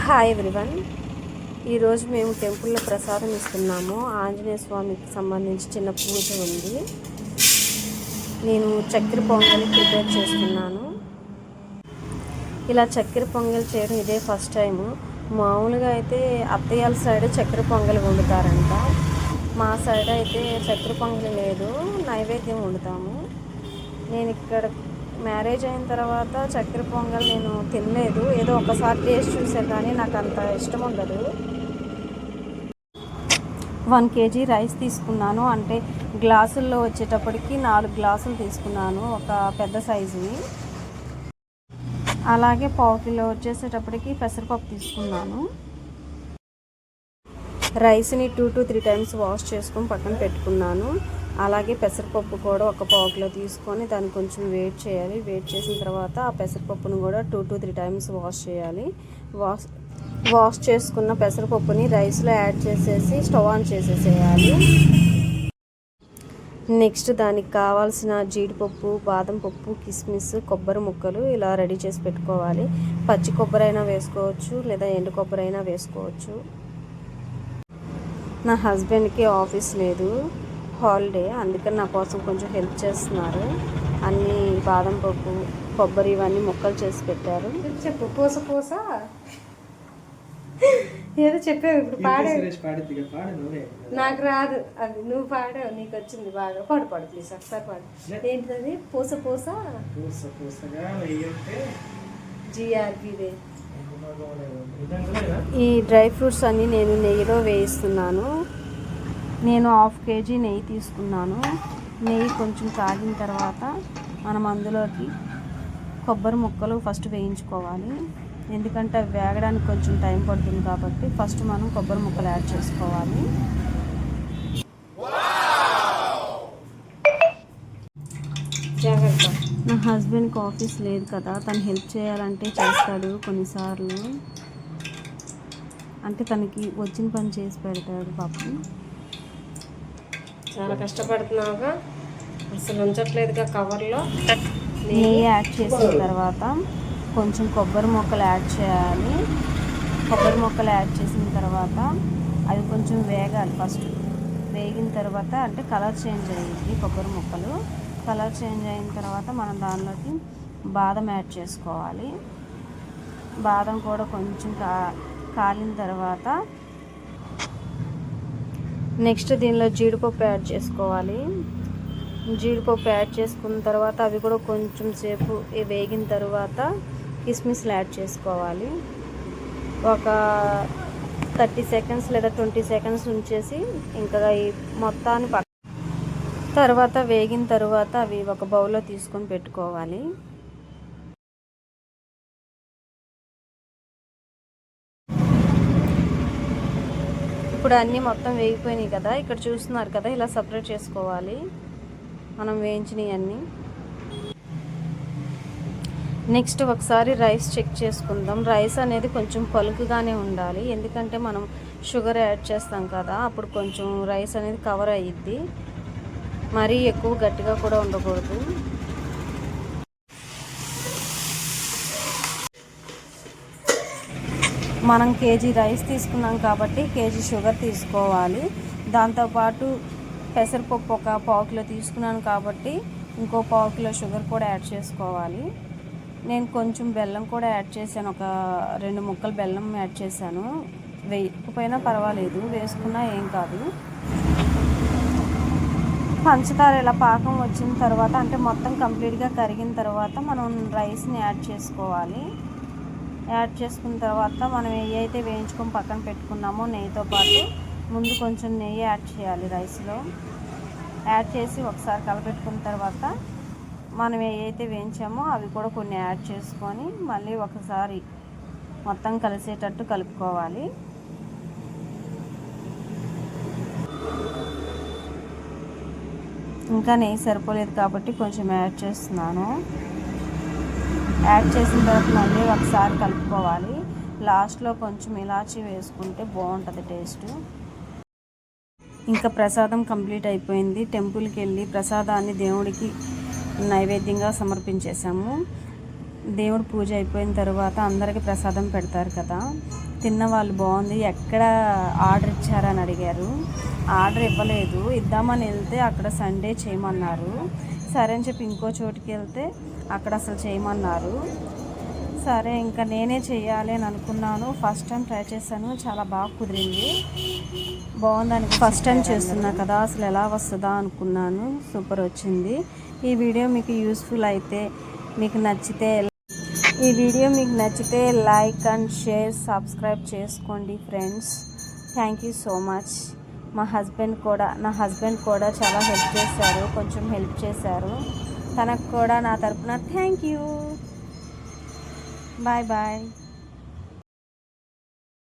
Hi everyone. ఈరోజు మేము టెంపుల్లో ప్రసాదం ఇస్తున్నాము. ఆంజనేయ స్వామికి సంబంధించి చిన్న పూజ ఉంది. నేను చక్కెర పొంగలి ప్రిపేర్ చేస్తున్నాను. ఇలా చక్కెర పొంగల్ చేయడం ఇదే ఫస్ట్ టైము. మామూలుగా అయితే అత్తయ్యాల సైడ్ చక్కెర పొంగలి వండుతారంట. మా సైడ్ అయితే చక్కెర పొంగలి లేదు, నైవేద్యం వండుతాము. నేను ఇక్కడ మ్యారేజ్ అయిన తర్వాత చక్కెర పొంగల్ నేను తినలేదు. ఏదో ఒకసారి టేస్ట్ చూసాను, కానీ నాకు అంత ఇష్టం ఉండదు. 1 kg రైస్ తీసుకున్నాను. అంటే గ్లాసుల్లో వచ్చేటప్పటికి 4 గ్లాసులు తీసుకున్నాను, ఒక పెద్ద సైజుని. అలాగే 1/2 కిలో వచ్చేసేటప్పటికి పెసరపప్పు తీసుకున్నాను. రైస్ని 2 to 3 times వాష్ చేసుకొని పక్కన పెట్టుకున్నాను. అలాగే పెసరపప్పు కూడా ఒక 1/2 కిలో తీసుకొని దాన్ని కొంచెం వేడి చేయాలి. వేడి చేసిన తర్వాత ఆ పెసరపప్పును కూడా 2 to 3 times వాష్ చేయాలి. వాష్ చేసుకున్న పెసరపప్పుని రైస్లో యాడ్ చేసేసి స్టవ్ ఆన్ చేసేసేయాలి. నెక్స్ట్ దానికి కావాల్సిన జీడిపప్పు, బాదం పప్పు, కిస్మిస్, కొబ్బరి ముక్కలు ఇలా రెడీ చేసి పెట్టుకోవాలి. పచ్చి కొబ్బరి అయినా వేసుకోవచ్చు, లేదా ఎండు కొబ్బరి అయినా వేసుకోవచ్చు. నా హస్బెండ్కి ఆఫీస్ లేదు, హాలిడే, అందుకని నా కోసం కొంచెం హెల్ప్ చేస్తున్నారు. అన్నీ బాదం పప్పు, కొబ్బరి ఇవన్నీ ముక్కలు చేసి పెట్టారు. చెప్పు పూస పూస ఏదో చెప్పావు, ఇప్పుడు పాడే. నాకు రాదు అది, నువ్వు పాడావు, నీకు వచ్చింది బాగా. పాడు ప్లీజ్, ఒకసారి పాడు. ఏంటిది? పూస పూస జిఆర్బిదే. ఈ డ్రై ఫ్రూట్స్ అన్నీ నేను నెయ్యిలో వేయిస్తున్నాను. నేను 1/2 kg నెయ్యి తీసుకున్నాను. నెయ్యి కొంచెం కాగిన తర్వాత మనం అందులోకి కొబ్బరి ముక్కలు ఫస్ట్ వేయించుకోవాలి. ఎందుకంటే అవి వేగడానికి కొంచెం టైం పడుతుంది కాబట్టి ఫస్ట్ మనం కొబ్బరి ముక్కలు యాడ్ చేసుకోవాలి. జాగ్రత్త. నా హస్బెండ్కి ఆఫీస్ లేదు కదా, తను హెల్ప్ చేయాలంటే చేస్తాడు కొన్నిసార్లు. అంటే తనకి వచ్చిన పని చేసి పెడతాడు పాపం. చాలా కష్టపడుతున్నావుగా, అసలు ఉంచట్లేదుగా కవర్లో. నెయ్యి యాడ్ చేసిన తర్వాత కొంచెం కొబ్బరి ముక్కలు యాడ్ చేయాలి. కొబ్బరి ముక్కలు యాడ్ చేసిన తర్వాత అవి కొంచెం వేగాలి. ఫస్ట్ వేగిన తర్వాత అంటే కలర్ చేంజ్ అయ్యింది కొబ్బరి ముక్కలు. కలర్ చేంజ్ అయిన తర్వాత మనం దానిలోకి బాదం యాడ్ చేసుకోవాలి. బాదం కూడా కొంచెం కాలిన తర్వాత నెక్స్ట్ దీనిలో జీడిపప్పు యాడ్ చేసుకోవాలి. జీడిపప్పు యాడ్ చేసుకున్న తర్వాత అవి కూడా కొంచెం సేపు వేగిన తర్వాత కిస్మిస్లు యాడ్ చేసుకోవాలి. ఒక 30 seconds లేదా 20 seconds ఉంచేసి ఇంకా ఈ మొత్తాన్ని తర్వాత వేగిన తర్వాత అవి ఒక బౌల్లో తీసుకొని పెట్టుకోవాలి. ఇప్పుడు అన్నీ మొత్తం వేగిపోయినాయి కదా, ఇక్కడ చూస్తున్నారు కదా, ఇలా సపరేట్ చేసుకోవాలి మనం వేయించినవి అన్నీ. నెక్స్ట్ ఒకసారి రైస్ చెక్ చేసుకుందాం. రైస్ అనేది కొంచెం పలుకుగానే ఉండాలి, ఎందుకంటే మనం షుగర్ యాడ్ చేస్తాం కదా, అప్పుడు కొంచెం రైస్ అనేది కవర్ అయ్యిద్ది. మరీ ఎక్కువ గట్టిగా కూడా ఉండకూడదు. మనం కేజీ రైస్ తీసుకున్నాం కాబట్టి కేజీ షుగర్ తీసుకోవాలి. దాంతోపాటు పెసరపప్పు ఒక 1/2 కిలో తీసుకున్నాను కాబట్టి ఇంకో 1/2 కిలో షుగర్ కూడా యాడ్ చేసుకోవాలి. నేను కొంచెం బెల్లం కూడా యాడ్ చేశాను, ఒక 2 ముక్కలు బెల్లం యాడ్ చేశాను. వేయకపోయినా పర్వాలేదు, వేసుకున్నా ఏం కాదు. పంచదార ఇలా పాకం వచ్చిన తర్వాత అంటే మొత్తం కంప్లీట్గా కరిగిన తర్వాత మనం రైస్ని యాడ్ చేసుకోవాలి. యాడ్ చేసుకున్న తర్వాత మనం ఏవైతే వేయించుకొని పక్కన పెట్టుకున్నామో నెయ్యితో పాటు ముందు కొంచెం నెయ్యి యాడ్ చేయాలి రైస్లో. యాడ్ చేసి ఒకసారి కలపెట్టుకున్న తర్వాత మనం ఏవైతే వేయించామో అవి కూడా కొన్ని యాడ్ చేసుకొని మళ్ళీ ఒకసారి మొత్తం కలిసేటట్టు కలుపుకోవాలి. ఇంకా నెయ్యి సరిపోలేదు కాబట్టి కొంచెం యాడ్ చేస్తున్నాను. యాడ్ చేసిన తర్వాత మళ్ళీ ఒకసారి కలుపుకోవాలి. లాస్ట్లో కొంచెం ఇలాచీ వేసుకుంటే బాగుంటుంది టేస్ట్. ఇంకా ప్రసాదం కంప్లీట్ అయిపోయింది. టెంపుల్కి వెళ్ళి ప్రసాదాన్ని దేవుడికి నైవేద్యంగా సమర్పించేసాము. దేవుడు పూజ అయిపోయిన తర్వాత అందరికీ ప్రసాదం పెడతారు కదా. తిన్న వాళ్ళు బాగుంది, ఎక్కడ ఆర్డర్ ఇచ్చారని అడిగారు. ఆర్డర్ ఇవ్వలేదు, ఇద్దామని వెళ్తే అక్కడ సండే చేయమన్నారు. సరే అని చెప్పి ఇంకో చోటుకి వెళ్తే అక్కడ అసలు చేయమన్నారు. సరే ఇంకా నేనే చేయాలి అని అనుకున్నాను. ఫస్ట్ టైం ట్రై చేశాను, చాలా బాగా కుదిరింది, బాగుందని. ఫస్ట్ టైం చేస్తున్నా కదా, అసలు ఎలా వస్తుందా అనుకున్నాను. సూపర్ వచ్చింది. ఈ వీడియో మీకు యూస్ఫుల్ అయితే, మీకు నచ్చితే లైక్ అండ్ షేర్, సబ్స్క్రైబ్ చేసుకోండి friends. Thank you so much. నా హస్బెండ్ కూడా చాలా హెల్ప్ చేశారు, కొంచెం హెల్ప్ చేశారు. తనకు కూడా నా తరపున థ్యాంక్ యూ. Bye bye.